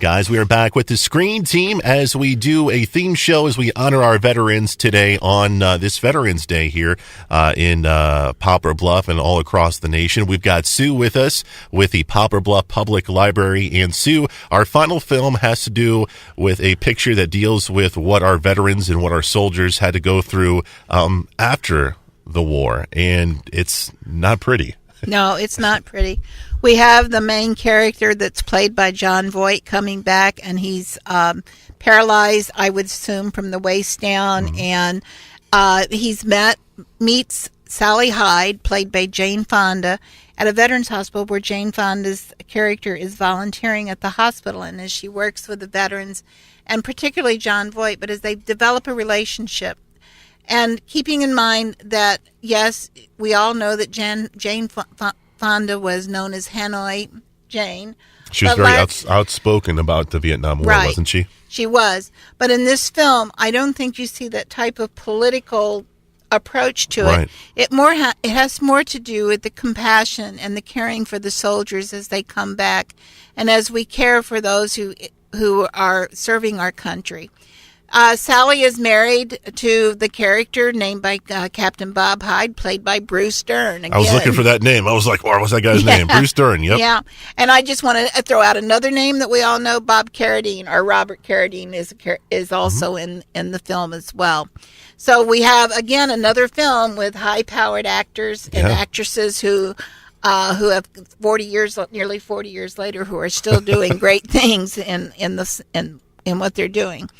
Guys, we are back with the Screen Team as we do a theme show as we honor our veterans today on this Veterans Day here in Poplar, Bluff, and all across the nation. We've got Sue with us with the Poplar Bluff Public Library. And Sue, our final film has to do with a picture that deals with what our veterans and what our soldiers had to go through after the war. And it's not pretty. No, it's not pretty. We have the main character that's played by John Voight coming back, and he's paralyzed, I would assume, from the waist down. And he's meets Sally Hyde, played by Jane Fonda, at a veterans hospital where Jane Fonda's character is volunteering at the hospital. And as she works with the veterans, and particularly John Voight, but as they develop a relationship, and keeping in mind that, yes, we all know that Jane Fonda was known as Hanoi Jane. She was very outspoken about the Vietnam War, right, wasn't she? She was. But in this film, I don't think you see that type of political approach to Right. it. It has more to do with the compassion and the caring for the soldiers as they come back, and as we care for those who are serving our country. Sally is married to the character named by Captain Bob Hyde, played by Bruce Dern. Again. I was looking for that name. I was like, what was that guy's name? Bruce Dern, yep. Yeah, and I just want to throw out another name that we all know, Bob Carradine, or Robert Carradine is also in the film as well. So we have, again, another film with high-powered actors and actresses who have nearly 40 years later, who are still doing great things in what they're doing.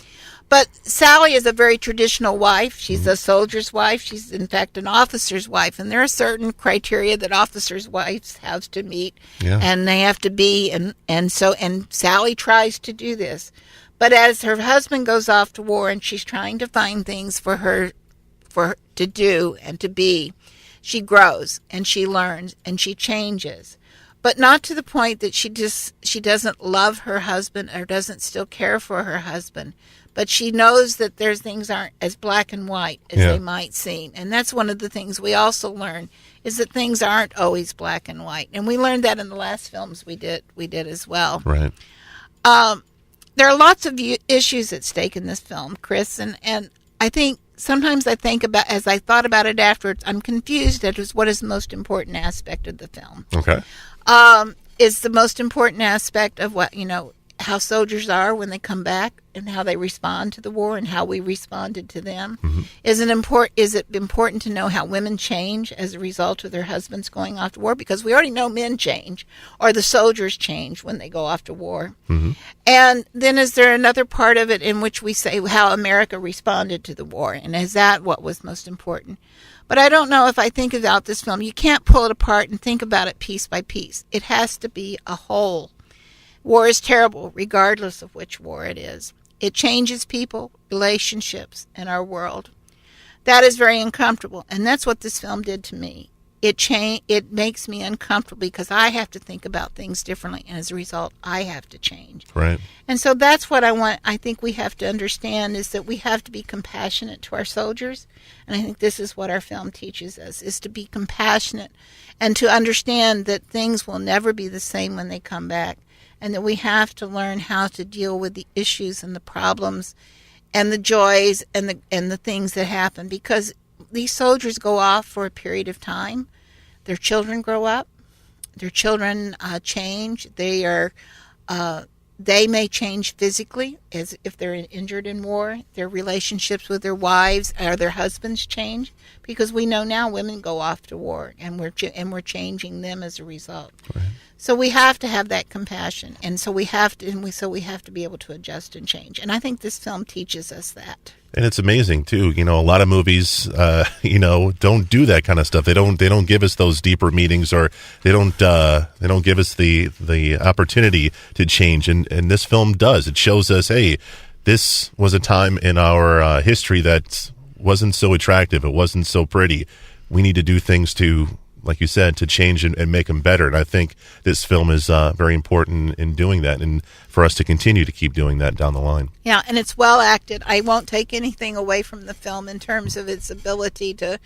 But Sally is a very traditional wife. She's a soldier's wife. She's, in fact, an officer's wife. And there are certain criteria that officers' wives have to meet, and they have to be. And Sally tries to do this. But as her husband goes off to war and she's trying to find things for her to do and to be, she grows and she learns and she changes. But not to the point that she doesn't love her husband or doesn't still care for her husband. But she knows that things aren't as black and white as they might seem. And that's one of the things we also learn, is that things aren't always black and white. And we learned that in the last films we did as well. Right. There are lots of issues at stake in this film, Chris. And I think sometimes I think about, as I thought about it afterwards, I'm confused as what is the most important aspect of the film. Okay. Is the most important aspect of what, how soldiers are when they come back and how they respond to the war and how we responded to them. Mm-hmm. Is it important to know how women change as a result of their husbands going off to war? Because we already know men change, or the soldiers change when they go off to war. Mm-hmm. And then is there another part of it in which we say how America responded to the war? And is that what was most important? But I don't know if I think about this film. You can't pull it apart and think about it piece by piece. It has to be a whole. War is terrible, regardless of which war it is. It changes people, relationships, and our world. That is very uncomfortable, and that's what this film did to me. It makes me uncomfortable because I have to think about things differently, and as a result, I have to change. Right. And so that's what I think we have to understand, is that we have to be compassionate to our soldiers, and I think this is what our film teaches us, is to be compassionate and to understand that things will never be the same when they come back, and that we have to learn how to deal with the issues and the problems and the joys and the things that happen, because these soldiers go off for a period of time. Their children grow up. Their children change. They may change physically, as if they're injured in war. Their relationships with their wives or their husbands change, because we know now women go off to war, and we're changing them as a result. Right. So we have to have that compassion, and so we have to be able to adjust and change. And I think this film teaches us that. And it's amazing too. A lot of movies, don't do that kind of stuff. They don't give us those deeper meanings, or they don't give us the opportunity to change. And this film does. It shows us, hey, this was a time in our history that wasn't so attractive. It wasn't so pretty. We need to do things to, like you said, to change and make them better. And I think this film is very important in doing that, and for us to continue to keep doing that down the line. Yeah, and it's well acted. I won't take anything away from the film in terms of its ability to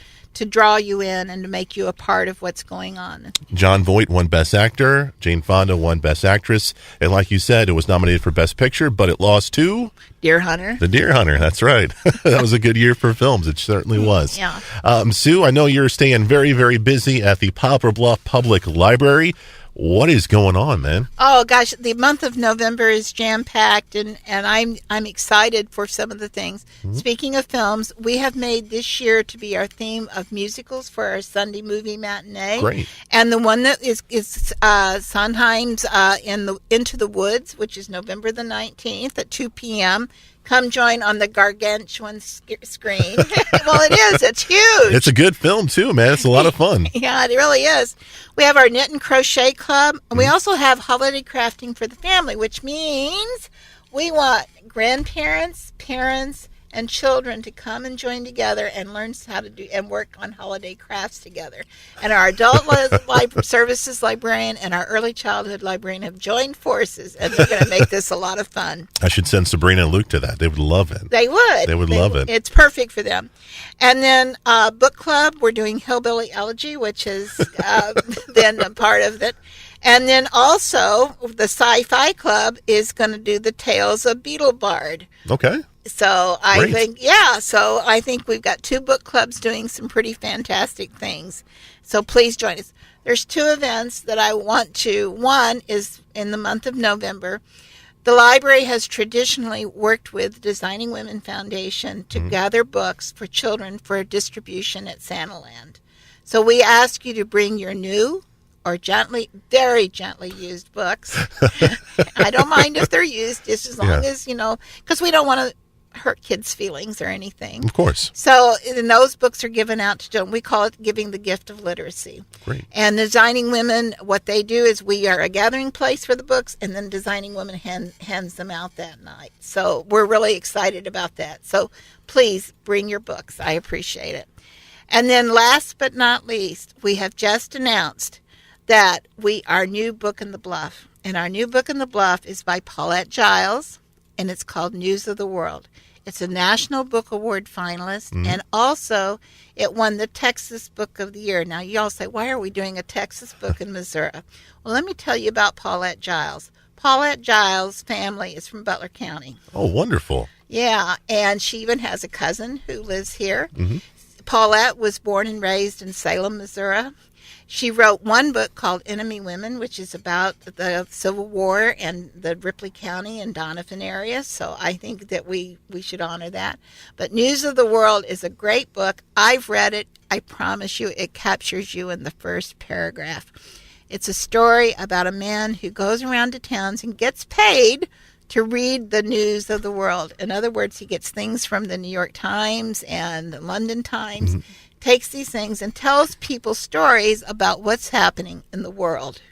draw you in and to make you a part of what's going on. Jon Voight won Best Actor. Jane Fonda won Best Actress. And like you said, it was nominated for Best Picture, but it lost to Deer Hunter. The Deer Hunter. That's right. That was a good year for films. It certainly was. Yeah. Sue, I know you're staying very, very busy at the Poplar Bluff Public Library. What is going on, man? Oh gosh, the month of November is jam-packed, and I'm excited for some of the things. Mm-hmm. Speaking of films, we have made this year to be our theme of musicals for our Sunday movie matinee. Great. And the one that is Sondheim's Into the Woods, which is November the 19th at 2 p.m. Come join on the gargantuan screen. Well, it is. It's huge. It's a good film, too, man. It's a lot of fun. Yeah, it really is. We have our Knit and Crochet Club. And we also have holiday crafting for the family, which means we want grandparents, parents, and children to come and join together and learn how to do and work on holiday crafts together. And our adult services librarian and our early childhood librarian have joined forces, and they're going to make this a lot of fun. I should send Sabrina and Luke to that. They would love it. They would. They would love it. It's perfect for them. And then book club, we're doing Hillbilly Elegy, which has been a part of it. And then also the Sci-Fi Club is going to do the Tales of Beetlebard. Okay. So I think we've got 2 book clubs doing some pretty fantastic things. So please join us. There's 2 events that I want to. One is in the month of November. The library has traditionally worked with Designing Women Foundation to gather books for children for distribution at Santaland. So we ask you to bring your new or very gently used books. I don't mind if they're used, just as long as, because we don't want to hurt kids' feelings or anything. Of course. So, and those books are given out to children. We call it giving the gift of literacy. Great. And Designing Women, what they do is we are a gathering place for the books, and then Designing Women hands them out that night. So we're really excited about that. So please bring your books. I appreciate it. And then last but not least, we have just announced that our new book in the Bluff. And our new book in the Bluff is by Paulette Giles, and it's called News of the World. It's a National Book Award finalist, and also it won the Texas Book of the Year. Now, you all say, why are we doing a Texas book in Missouri? Well, let me tell you about Paulette Giles. Paulette Giles' family is from Butler County. Oh, wonderful. Yeah, and she even has a cousin who lives here. Mm-hmm. Paulette was born and raised in Salem, Missouri. She wrote one book called Enemy Women, which is about the Civil War and the Ripley County and Donovan area. So I think that we should honor that. But News of the World is a great book. I've read it. I promise you it captures you in the first paragraph. It's a story about a man who goes around to towns and gets paid to read the news of the world. In other words, he gets things from the New York Times and the London Times. Mm-hmm. Takes these things and tells people stories about what's happening in the world.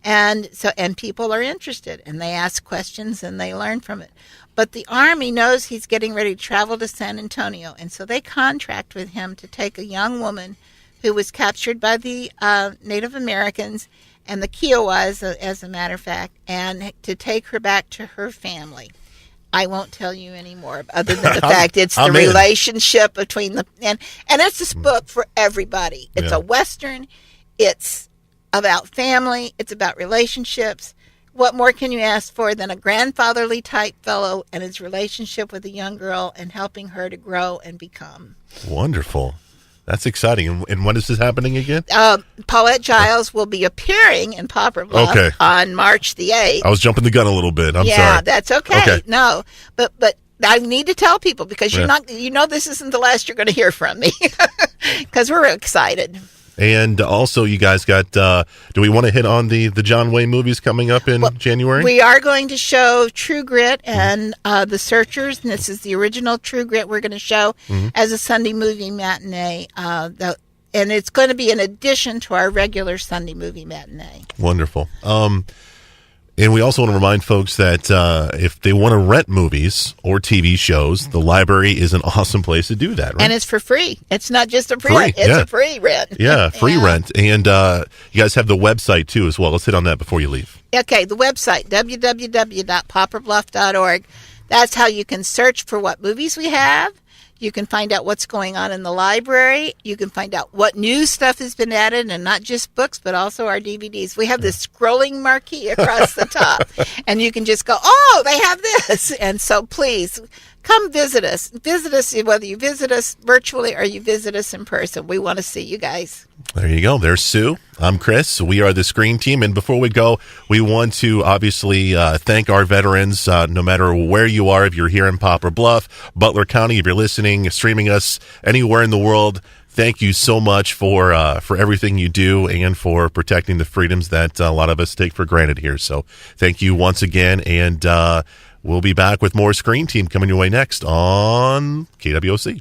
And people are interested, and they ask questions and they learn from it. But the Army knows he's getting ready to travel to San Antonio, and so they contract with him to take a young woman who was captured by the Native Americans and the Kiowas, as a matter of fact, and to take her back to her family. I won't tell you anymore, other than the fact it's the relationship between and it's this book for everybody. It's a Western. It's about family. It's about relationships. What more can you ask for than a grandfatherly type fellow and his relationship with a young girl and helping her to grow and become? Wonderful. That's exciting. And when is this happening again? Paulette Giles will be appearing in Poplar Bluff on March the 8th. I was jumping the gun a little bit. I'm sorry. Yeah, that's okay. No, but I need to tell people because you're not, this isn't the last you're going to hear from me because we're excited. And also, you guys got, do we want to hit on the John Wayne movies coming up in January? We are going to show True Grit and The Searchers, and this is the original True Grit we're going to show as a Sunday movie matinee. And it's going to be in addition to our regular Sunday movie matinee. Wonderful. And we also want to remind folks that if they want to rent movies or TV shows, the library is an awesome place to do that, right? And it's for free. It's not just a rent. It's a free rent. Yeah, free rent. And you guys have the website, too, as well. Let's hit on that before you leave. Okay, the website, www.poplarbluff.org. That's how you can search for what movies we have. You can find out what's going on in the library. You can find out what new stuff has been added, and not just books, but also our DVDs. We have this scrolling marquee across the top, and you can just go, oh, they have this. And so please come visit us. Visit us, whether you visit us virtually or you visit us in person. We want to see you guys. There you go. There's Sue. I'm Chris. We are the Screen Team. And before we go, we want to obviously thank our veterans, no matter where you are, if you're here in Poplar Bluff, Butler County, if you're listening, streaming us anywhere in the world. Thank you so much for everything you do and for protecting the freedoms that a lot of us take for granted here. So thank you once again. And we'll be back with more Screen Team coming your way next on KWOC.